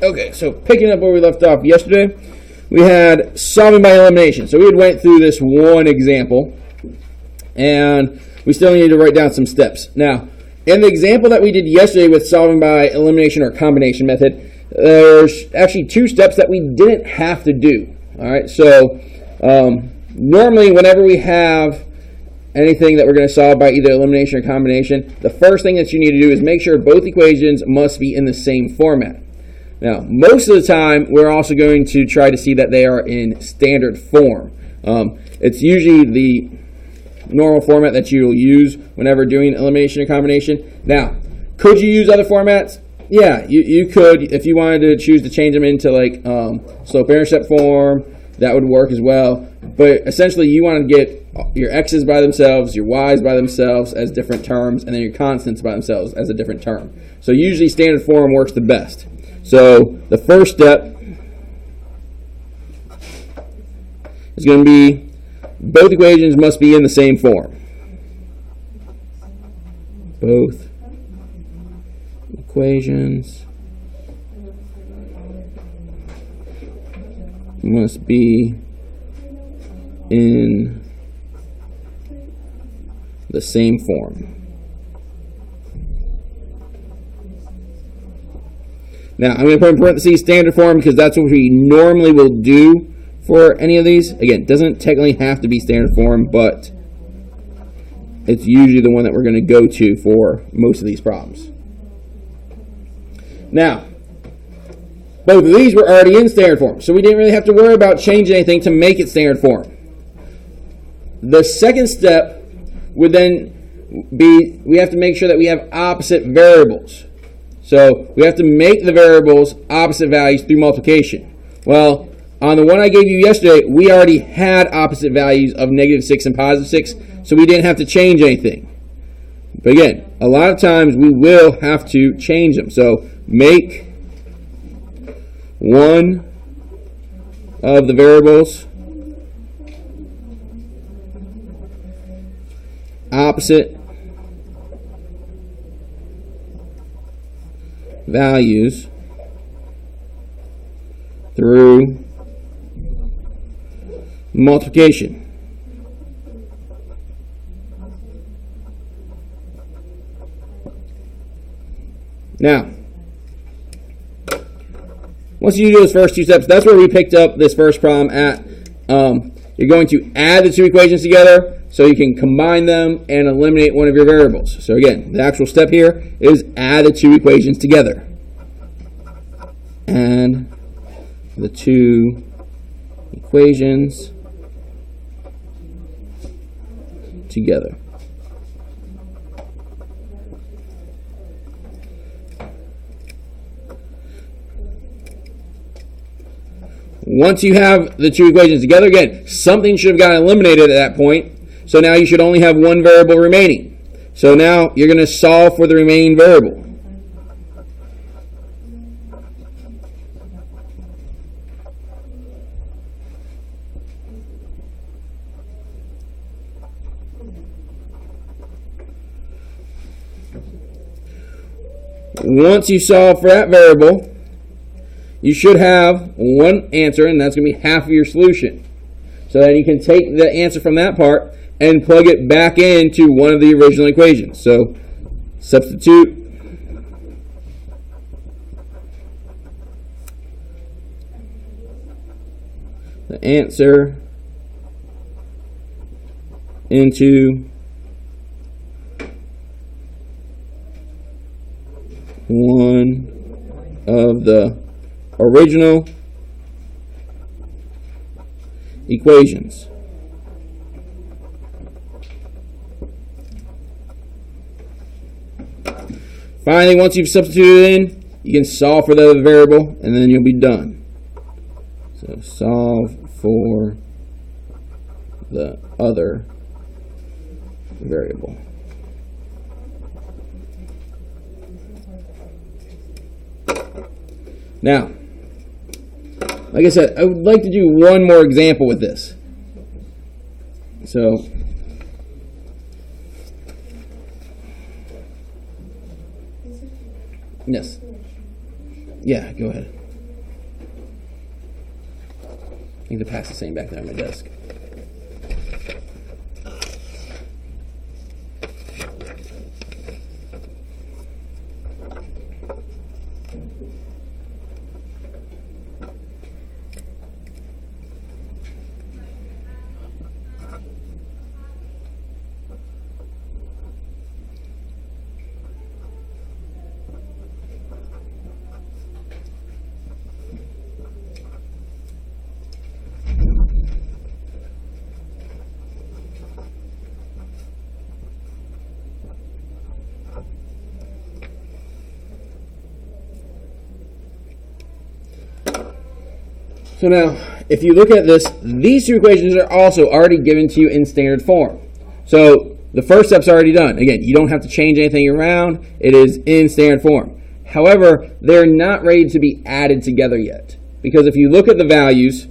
Okay, so picking up where we left off yesterday, we had solving by elimination. So we had went through this one example, and we still need to write down some steps. Now, in the example that we did yesterday with solving by elimination or combination method, there's actually two steps that we didn't have to do. All right, so normally whenever we have anything that we're going to solve by either elimination or combination, the first thing that you need to do is make sure both equations must be in the same format. Now, most of the time, we're also going to try to see that they are in standard form. It's usually the normal format that you'll use whenever doing elimination or combination. Now, could you use other formats? Yeah, you could. If you wanted to choose to change them into like slope-intercept form, that would work as well. But essentially, you want to get your x's by themselves, your y's by themselves as different terms, and then your constants by themselves as a different term. So usually standard form works the best. So the first step is going to be both equations must be in the same form. Both equations must be in the same form. Now, I'm going to put in parentheses standard form because that's what we normally will do for any of these. Again, it doesn't technically have to be standard form, but it's usually the one that we're going to go to for most of these problems. Now, both of these were already in standard form, so we didn't really have to worry about changing anything to make it standard form. The second step would then be we have to make sure that we have opposite variables. So we have to make the variables opposite values through multiplication. Well, on the one I gave you yesterday, we already had opposite values of -6 and +6, so we didn't have to change anything. But again, a lot of times we will have to change them. So make one of the variables opposite values through multiplication. Now, once you do those first two steps, that's where we picked up this first problem at. You're going to add the two equations together so you can combine them and eliminate one of your variables. So again, the actual step here is add the two equations together. Add the two equations together. Once you have the two equations together, again, something should have gotten eliminated at that point. So now you should only have one variable remaining. So now you're going to solve for the remaining variable. Once you solve for that variable, you should have one answer, and that's going to be half of your solution. So then you can take the answer from that part and plug it back into one of the original equations. So substitute the answer into one of the original equations. Finally, once you've substituted it in, you can solve for the other variable, and then you'll be done. So solve for the other variable. Now, like I said, I would like to do one more example with this. So, yes. Yeah, go ahead. I need to pass the same back there on my desk. So now, if you look at this, these two equations are also already given to you in standard form. So the first step's already done. Again, you don't have to change anything around. It is in standard form. However, they're not ready to be added together yet. Because if you look at the values,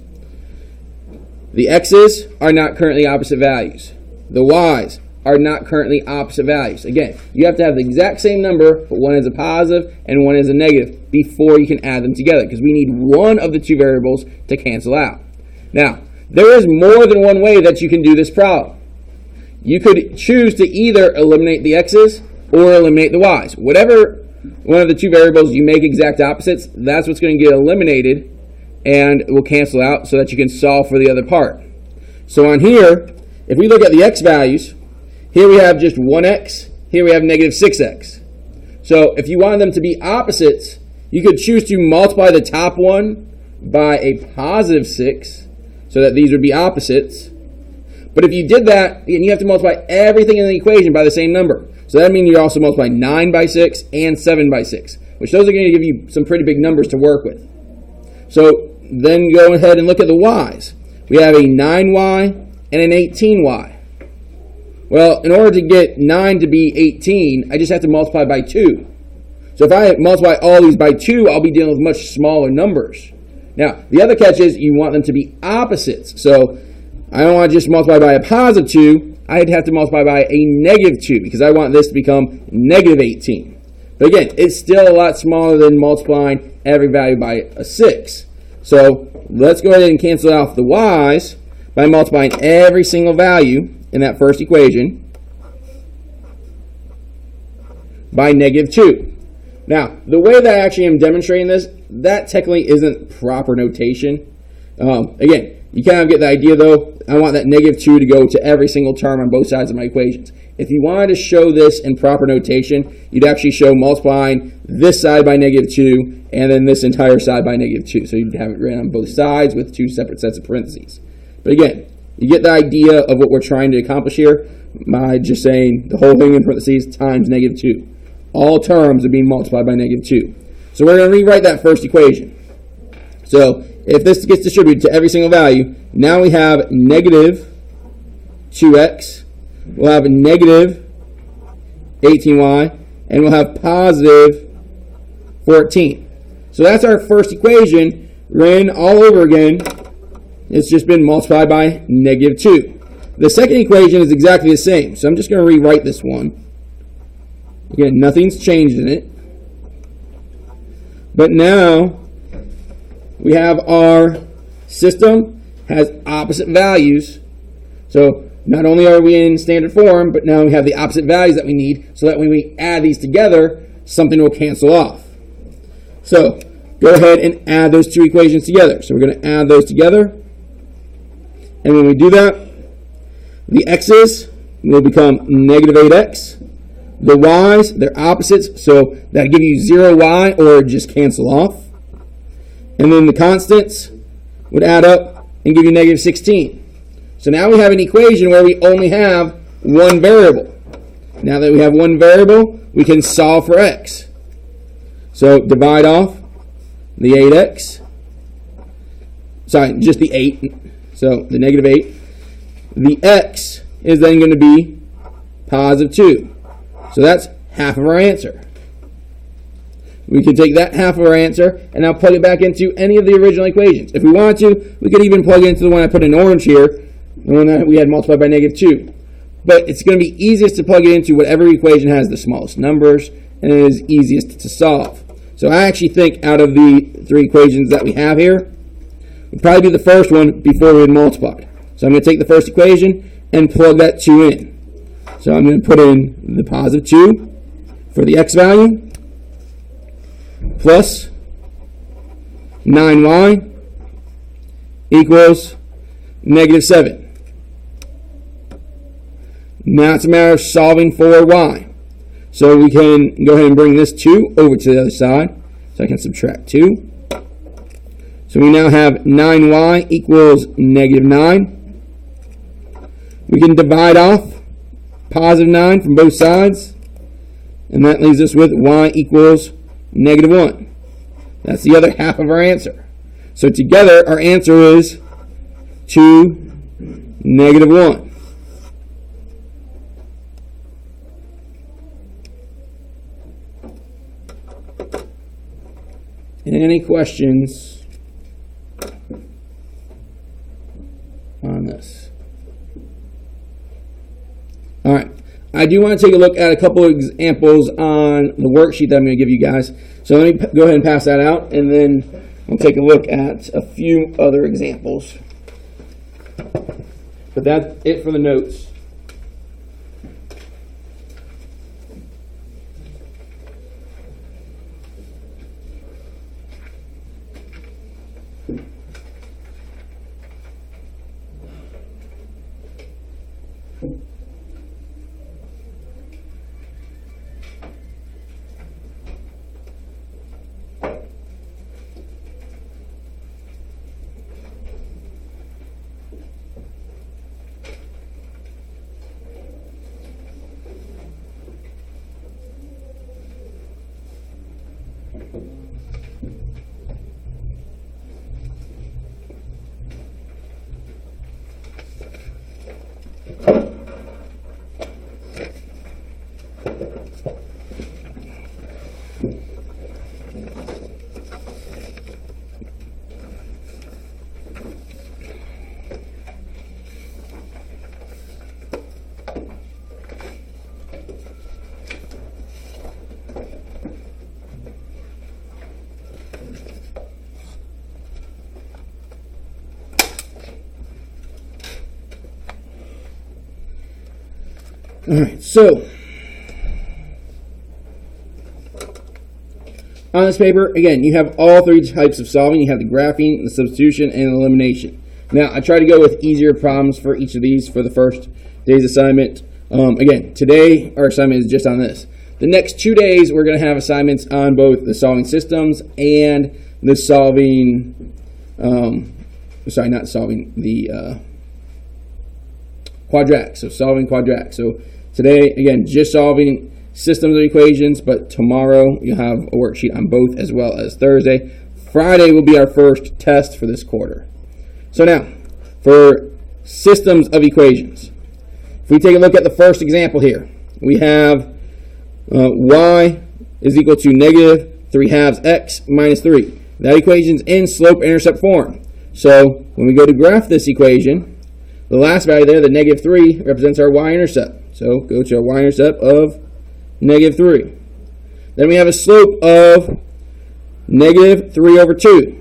the x's are not currently opposite values. The y's are not currently opposite values. Again, you have to have the exact same number, but one is a positive and one is a negative before you can add them together, because we need one of the two variables to cancel out. Now, there is more than one way that you can do this problem. You could choose to either eliminate the x's or eliminate the y's. Whatever one of the two variables you make exact opposites, that's what's going to get eliminated and will cancel out so that you can solve for the other part. So on here, if we look at the x values, here we have just 1x, here we have negative 6x. So if you wanted them to be opposites, you could choose to multiply the top one by a positive 6, so that these would be opposites. But if you did that, then you have to multiply everything in the equation by the same number. So that means you also multiply 9 by 6 and 7 by 6, which those are going to give you some pretty big numbers to work with. So then go ahead and look at the y's. We have a 9y and an 18y. Well, in order to get 9 to be 18, I just have to multiply by 2. So if I multiply all these by 2, I'll be dealing with much smaller numbers. Now, the other catch is you want them to be opposites. So I don't want to just multiply by a positive 2. I'd have to multiply by a negative 2 because I want this to become negative 18. But again, it's still a lot smaller than multiplying every value by a 6. So let's go ahead and cancel off the y's by multiplying every single value in that first equation by negative 2. Now, the way that I actually am demonstrating this, that technically isn't proper notation. Again, you kind of get the idea though. I want that negative 2 to go to every single term on both sides of my equations. If you wanted to show this in proper notation, you'd actually show multiplying this side by negative 2 and then this entire side by negative 2. So you'd have it written on both sides with two separate sets of parentheses. But again, you get the idea of what we're trying to accomplish here by just saying the whole thing in parentheses times negative 2. All terms are being multiplied by negative 2. So we're going to rewrite that first equation. So if this gets distributed to every single value, now we have negative 2x, we'll have a negative 18y, and we'll have positive 14. So that's our first equation written all over again. It's just been multiplied by negative 2. The second equation is exactly the same, so I'm just going to rewrite this one. Again, nothing's changed in it. But now we have our system has opposite values. So not only are we in standard form, but now we have the opposite values that we need so that when we add these together, something will cancel off. So go ahead and add those two equations together. So we're going to add those together. And when we do that, the x's will become negative 8x. The y's, they're opposites, so that'll give you 0y or just cancel off. And then the constants would add up and give you negative 16. So now we have an equation where we only have one variable. Now that we have one variable, we can solve for x. So divide off the 8x. Sorry, just the 8. So the negative 8. The x is then going to be positive 2. So that's half of our answer. We can take that half of our answer and now plug it back into any of the original equations. If we wanted to, we could even plug it into the one I put in orange here, the one that we had multiplied by negative 2. But it's going to be easiest to plug it into whatever equation has the smallest numbers and it is easiest to solve. So I actually think out of the three equations that we have here, would probably be the first one before we had multiplied. So I'm going to take the first equation and plug that 2 in. So I'm going to put in the positive 2 for the x value plus 9y equals negative 7. Now it's a matter of solving for y. So we can go ahead and bring this 2 over to the other side. So I can subtract 2. So we now have 9y equals negative 9. We can divide off positive 9 from both sides. And that leaves us with y equals negative 1. That's the other half of our answer. So together our answer is 2, negative 1. Any questions on this? All right. I do want to take a look at a couple of examples on the worksheet that I'm going to give you guys. So let me go ahead and pass that out, and then we'll take a look at a few other examples. But that's it for the notes. All right, so on this paper, again, you have all three types of solving. You have the graphing, the substitution, and elimination. Now, I try to go with easier problems for each of these for the first day's assignment. Again, today our assignment is just on this. The next 2 days, we're going to have assignments on both the solving systems and the solving, quadratics, so solving quadratics. So today, again, just solving systems of equations, but tomorrow you'll have a worksheet on both as well as Thursday. Friday will be our first test for this quarter. So now, for systems of equations, if we take a look at the first example here, we have y is equal to negative 3/2 x minus 3. That equation's in slope-intercept form. So when we go to graph this equation, the last value there, the negative 3, represents our y-intercept. So go to our y-intercept of negative 3. Then we have a slope of negative 3 over 2.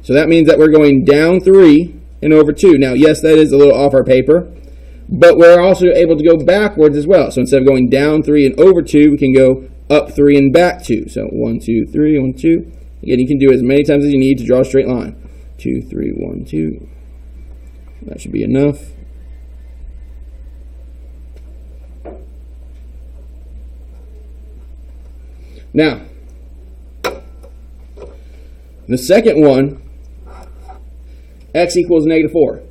So that means that we're going down 3 and over 2. Now, yes, that is a little off our paper, but we're also able to go backwards as well. So instead of going down 3 and over 2, we can go up 3 and back 2. So 1, 2, 3, 1, 2. Again, you can do it as many times as you need to draw a straight line. 2, 3, 1, 2. That should be enough. Now, the second one, x equals negative 4.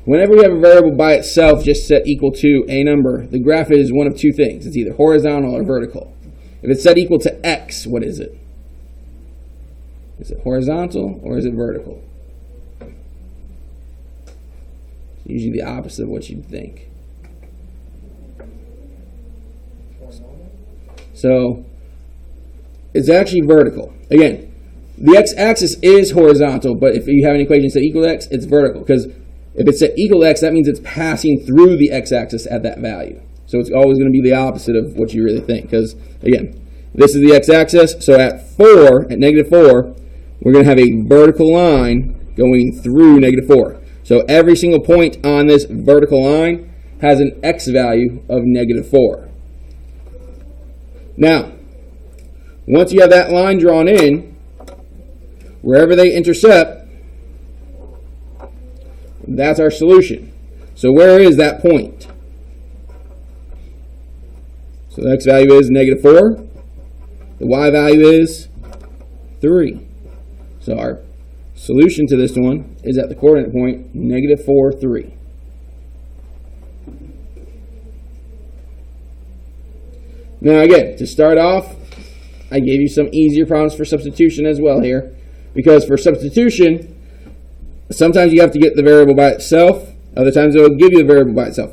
Whenever we have a variable by itself just set equal to a number, the graph is one of two things. It's either horizontal or vertical. If it's set equal to x, what is it? Is it horizontal or is it vertical? It's usually the opposite of what you'd think. So it's actually vertical. Again, the x-axis is horizontal, but if you have an equation set equal to x, it's vertical. Because if it's set equal to x, that means it's passing through the x-axis at that value. So it's always going to be the opposite of what you really think. Because, again, this is the x-axis. So at negative 4, we're going to have a vertical line going through negative 4. So every single point on this vertical line has an x value of negative 4. Now, once you have that line drawn in, wherever they intercept, that's our solution. So where is that point? So the x value is negative 4. The y value is 3. So our solution to this one is at the coordinate point negative 4, 3. Now again, to start off, I gave you some easier problems for substitution as well here. Because for substitution, sometimes you have to get the variable by itself. Other times it will give you the variable by itself.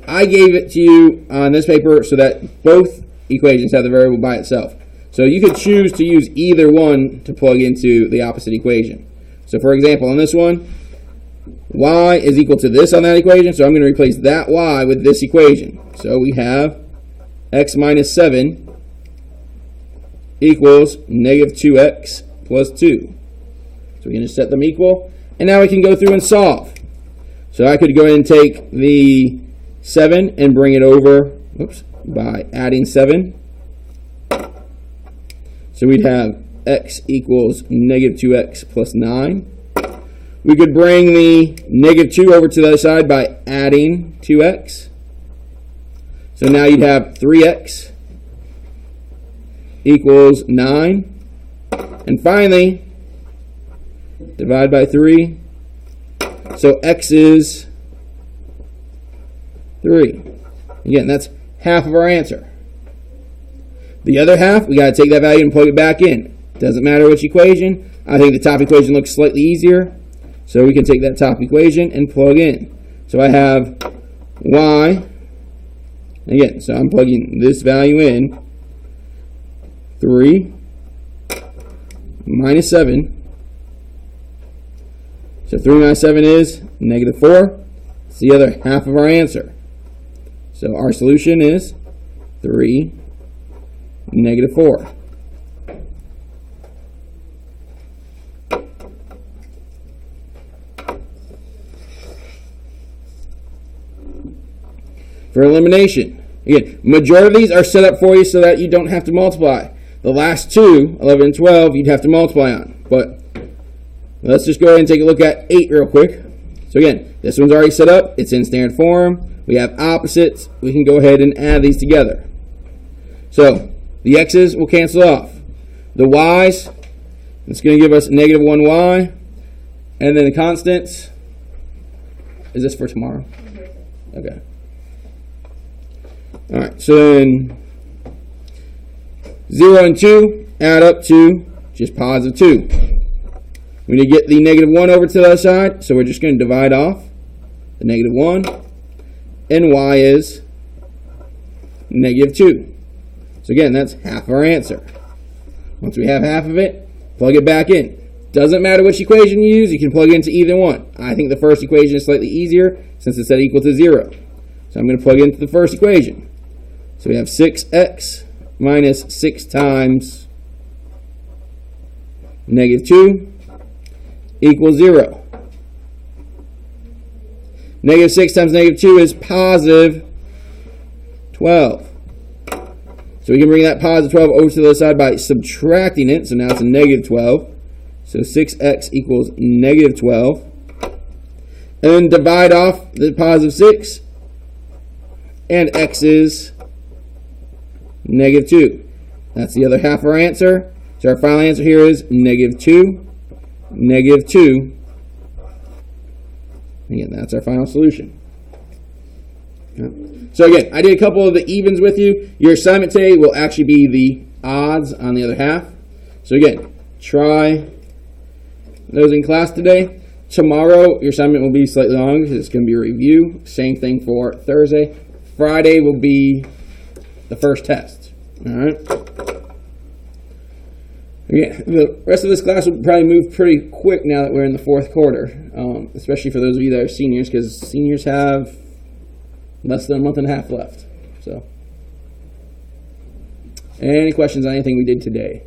I gave it to you on this paper so that both equations have the variable by itself. So you could choose to use either one to plug into the opposite equation. So for example, on this one, y is equal to this on that equation. So I'm going to replace that y with this equation. So we have x minus 7 equals negative 2x plus 2. So we can just set them equal. And now we can go through and solve. So I could go ahead and take the 7 and bring it over by adding 7. So we'd have x equals negative 2x plus 9. We could bring the negative 2 over to the other side by adding 2x. So now you'd have 3x equals 9. And finally, divide by 3. So x is 3. Again, that's half of our answer. The other half, we got to take that value and plug it back in. Doesn't matter which equation. I think the top equation looks slightly easier. So we can take that top equation and plug in. So I have y. Again, so I'm plugging this value in. 3 minus 7. So 3 minus 7 is negative 4. It's the other half of our answer. So our solution is 3, negative 4. For elimination, again, majority of these are set up for you so that you don't have to multiply. The last two, 11 and 12, you'd have to multiply on. But let's just go ahead and take a look at 8 real quick. So again, this one's already set up. It's in standard form. We have opposites. We can go ahead and add these together. So the x's will cancel off. The y's, it's going to give us negative 1y. And then the constants, is this for tomorrow? Okay. All right, so then 0 and 2 add up to just positive 2. We need to get the negative 1 over to the other side, so we're just going to divide off the negative 1, and y is negative 2. So again, that's half our answer. Once we have half of it, plug it back in. Doesn't matter which equation you use, you can plug into either one. I think the first equation is slightly easier since it's set equal to 0. So I'm going to plug into the first equation. So we have 6x minus 6 times negative 2 equals 0. Negative 6 times negative 2 is positive 12. So we can bring that positive 12 over to the other side by subtracting it. So now it's a negative 12. So 6x equals negative 12. And then divide off the positive 6. And x is negative 2. That's the other half of our answer. So our final answer here is negative 2, negative 2. Again, that's our final solution. So again, I did a couple of the evens with you. Your assignment today will actually be the odds on the other half. So again, try those in class today. Tomorrow, your assignment will be slightly longer because it's going to be a review. Same thing for Thursday. Friday will be the first test. All right. Again, the rest of this class will probably move pretty quick now that we're in the fourth quarter, especially for those of you that are seniors, because seniors have less than a month and a half left. So, any questions on anything we did today?